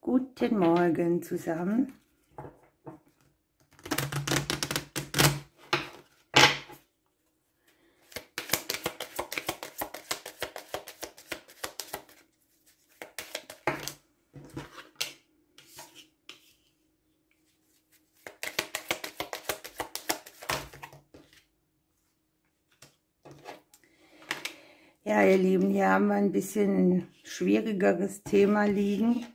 Guten Morgen zusammen. Ja, ihr Lieben, hier haben wir ein bisschen schwierigeres Thema liegen.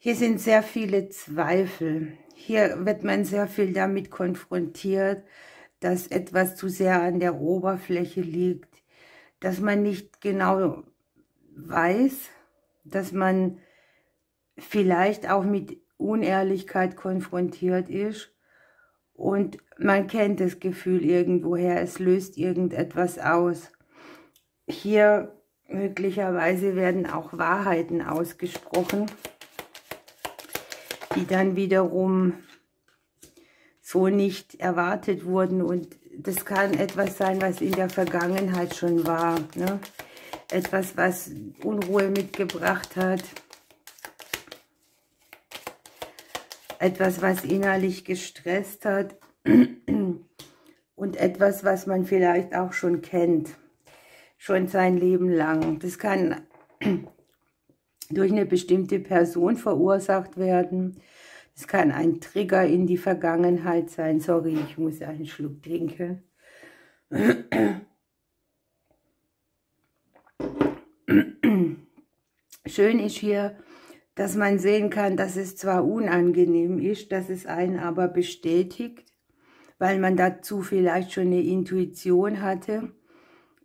Hier sind sehr viele Zweifel. Hier wird man sehr viel damit konfrontiert, dass etwas zu sehr an der Oberfläche liegt, dass man nicht genau weiß, dass man vielleicht auch mit Unehrlichkeit konfrontiert ist. Und man kennt das Gefühl irgendwoher, es löst irgendetwas aus. Hier möglicherweise werden auch Wahrheiten ausgesprochen, die dann wiederum so nicht erwartet wurden. Und das kann etwas sein, was in der Vergangenheit schon war, ne? Etwas, was Unruhe mitgebracht hat. Etwas, was innerlich gestresst hat und etwas, was man vielleicht auch schon kennt, schon sein Leben lang. Das kann durch eine bestimmte Person verursacht werden. Das kann ein Trigger in die Vergangenheit sein. Sorry, ich muss einen Schluck trinken. Schön ist hier, dass man sehen kann, dass es zwar unangenehm ist, dass es einen aber bestätigt, weil man dazu vielleicht schon eine Intuition hatte.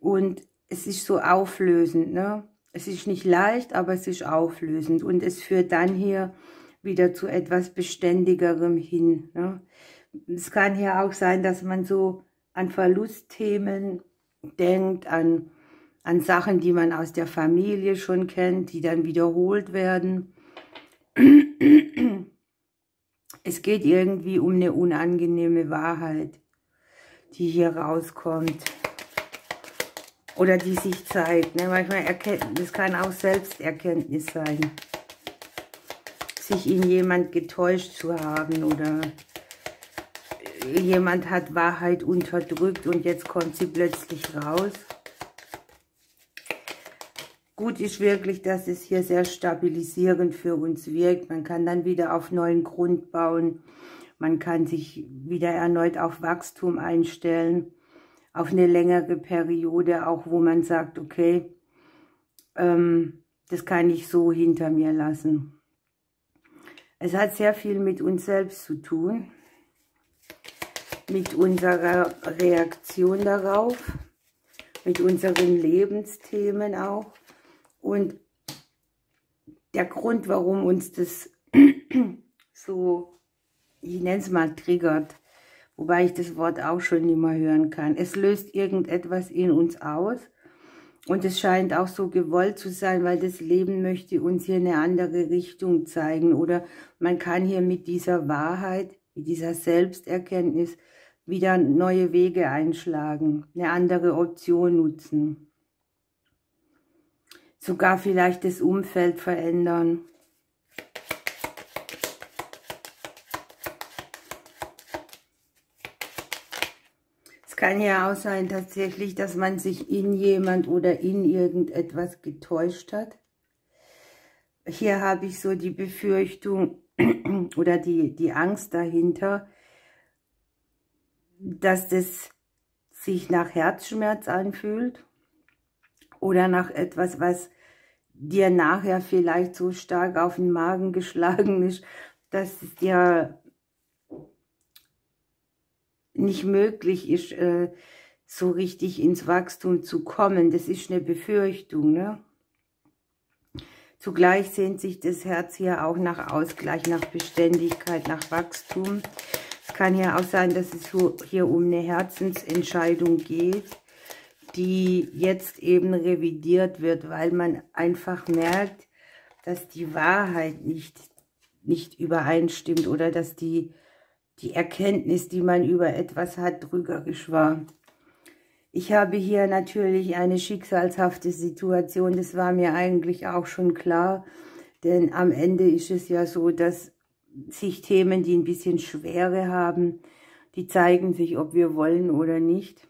Und es ist so auflösend, ne? Es ist nicht leicht, aber es ist auflösend. Und es führt dann hier wieder zu etwas Beständigerem hin, ne? Es kann hier auch sein, dass man so an Verlustthemen denkt, an Sachen, die man aus der Familie schon kennt, die dann wiederholt werden. Es geht irgendwie um eine unangenehme Wahrheit, die hier rauskommt oder die sich zeigt. Ne? Manchmal das kann auch Selbsterkenntnis sein, sich in jemand getäuscht zu haben oder jemand hat Wahrheit unterdrückt und jetzt kommt sie plötzlich raus. Gut ist wirklich, dass es hier sehr stabilisierend für uns wirkt. Man kann dann wieder auf neuen Grund bauen. Man kann sich wieder erneut auf Wachstum einstellen. Auf eine längere Periode auch, wo man sagt, okay, das kann ich so hinter mir lassen. Es hat sehr viel mit uns selbst zu tun. Mit unserer Reaktion darauf. Mit unseren Lebensthemen auch. Und der Grund, warum uns das so, ich nenne es mal, triggert, wobei ich das Wort auch schon nicht mehr hören kann. Es löst irgendetwas in uns aus und es scheint auch so gewollt zu sein, weil das Leben möchte uns hier eine andere Richtung zeigen. Oder man kann hier mit dieser Wahrheit, mit dieser Selbsterkenntnis wieder neue Wege einschlagen, eine andere Option nutzen. Sogar vielleicht das Umfeld verändern. Es kann ja auch sein tatsächlich, dass man sich in jemand oder in irgendetwas getäuscht hat. Hier habe ich so die Befürchtung oder die Angst dahinter, dass das sich nach Herzschmerz anfühlt. Oder nach etwas, was dir nachher vielleicht so stark auf den Magen geschlagen ist, dass es dir nicht möglich ist, so richtig ins Wachstum zu kommen. Das ist eine Befürchtung, ne? Zugleich sehnt sich das Herz hier auch nach Ausgleich, nach Beständigkeit, nach Wachstum. Es kann ja auch sein, dass es hier um eine Herzensentscheidung geht, die jetzt eben revidiert wird, weil man einfach merkt, dass die Wahrheit nicht übereinstimmt oder dass die Erkenntnis, die man über etwas hat, trügerisch war. Ich habe hier natürlich eine schicksalshafte Situation, das war mir eigentlich auch schon klar, Denn am Ende ist es ja so, dass sich Themen, die ein bisschen Schwere haben, die zeigen sich, ob wir wollen oder nicht.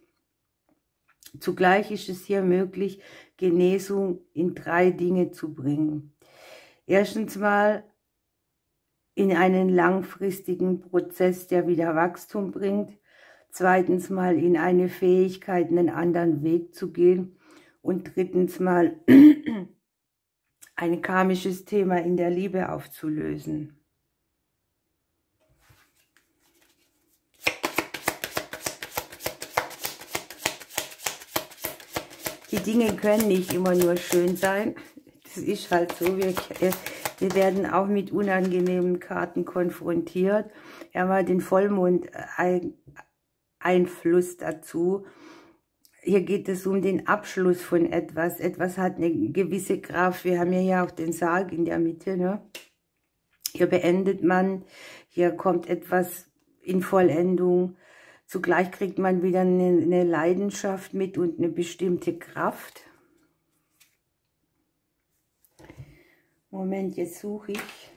Zugleich ist es hier möglich, Genesung in 3 Dinge zu bringen. Erstens mal in einen langfristigen Prozess, der wieder Wachstum bringt. Zweitens mal in eine Fähigkeit, einen anderen Weg zu gehen. Und drittens mal ein karmisches Thema in der Liebe aufzulösen. Die Dinge können nicht immer nur schön sein. Das ist halt so. Wir werden auch mit unangenehmen Karten konfrontiert. Wir haben halt den Vollmond-Einfluss dazu. Hier geht es um den Abschluss von etwas. Etwas hat eine gewisse Kraft. Wir haben ja hier auch den Sarg in der Mitte, ne? Hier beendet man, hier kommt etwas in Vollendung. Zugleich kriegt man wieder eine Leidenschaft mit und eine bestimmte Kraft. Moment, jetzt suche ich.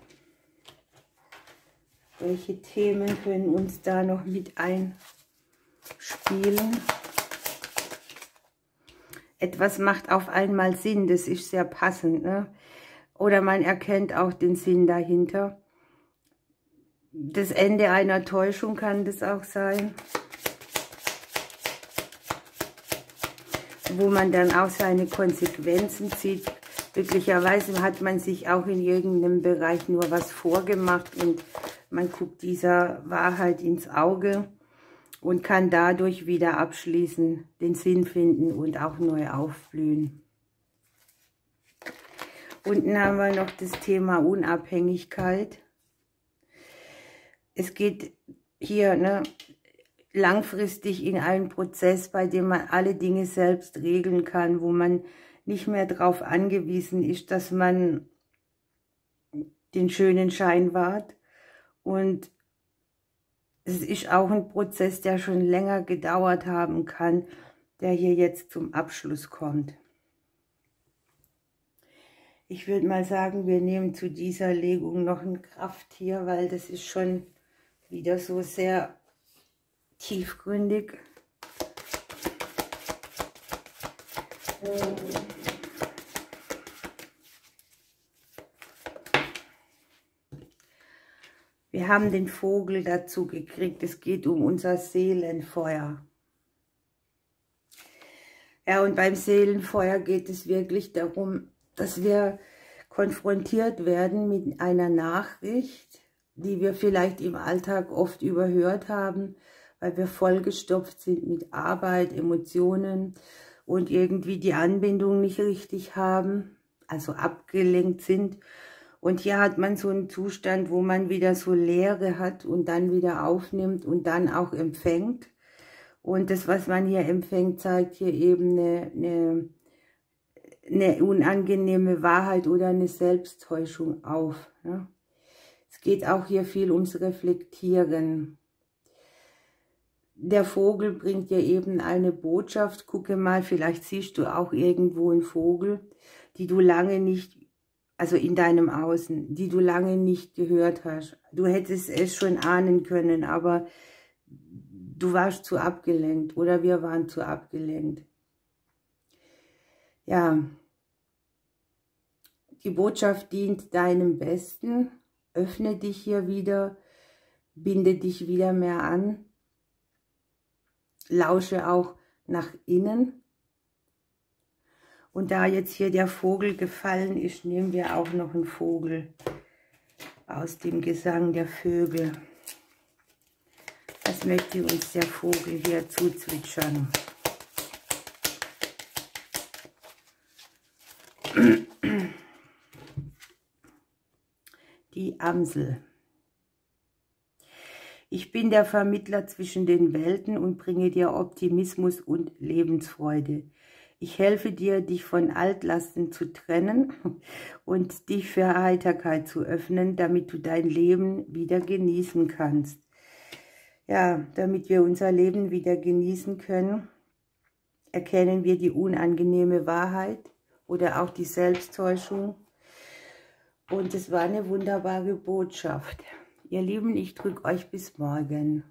Welche Themen können uns da noch mit einspielen? Etwas macht auf einmal Sinn, das ist sehr passend, ne? Oder man erkennt auch den Sinn dahinter. Das Ende einer Täuschung kann das auch sein. Wo man dann auch seine Konsequenzen zieht. Glücklicherweise hat man sich auch in irgendeinem Bereich nur was vorgemacht und man guckt dieser Wahrheit ins Auge und kann dadurch wieder abschließen, den Sinn finden und auch neu aufblühen. Unten haben wir noch das Thema Unabhängigkeit. Es geht hier, ne, langfristig in einen Prozess, bei dem man alle Dinge selbst regeln kann, wo man nicht mehr darauf angewiesen ist, dass man den schönen Schein wahrt. Und es ist auch ein Prozess, der schon länger gedauert haben kann, der hier jetzt zum Abschluss kommt. Ich würde mal sagen, wir nehmen zu dieser Legung noch eine Kraft hier, weil das ist schon wieder so sehr tiefgründig. Wir haben den Vogel dazu gekriegt. Es geht um unser Seelenfeuer. Ja, und beim Seelenfeuer geht es wirklich darum, dass wir konfrontiert werden mit einer Nachricht, die wir vielleicht im Alltag oft überhört haben, weil wir vollgestopft sind mit Arbeit, Emotionen und irgendwie die Anbindung nicht richtig haben, also abgelenkt sind. Und hier hat man so einen Zustand, wo man wieder so Leere hat und dann wieder aufnimmt und dann auch empfängt. Und das, was man hier empfängt, zeigt hier eben eine unangenehme Wahrheit oder eine Selbsttäuschung auf. Ja. Es geht auch hier viel ums Reflektieren. Der Vogel bringt dir eben eine Botschaft. Gucke mal, vielleicht siehst du auch irgendwo einen Vogel, die du lange nicht, also in deinem Außen, die du lange nicht gehört hast. Du hättest es schon ahnen können, aber du warst zu abgelenkt oder wir waren zu abgelenkt. Ja, die Botschaft dient deinem Besten. Öffne dich hier wieder, binde dich wieder mehr an. Lausche auch nach innen. Und da jetzt hier der Vogel gefallen ist, nehmen wir auch noch einen Vogel aus dem Gesang der Vögel. Was möchte uns der Vogel hier zuzwitschern? Die Amsel. Ich bin der Vermittler zwischen den Welten und bringe dir Optimismus und Lebensfreude. Ich helfe dir, dich von Altlasten zu trennen und dich für Heiterkeit zu öffnen, damit du dein Leben wieder genießen kannst. Ja, damit wir unser Leben wieder genießen können, erkennen wir die unangenehme Wahrheit oder auch die Selbsttäuschung. Und es war eine wunderbare Botschaft. Ihr Lieben, ich drücke euch bis morgen.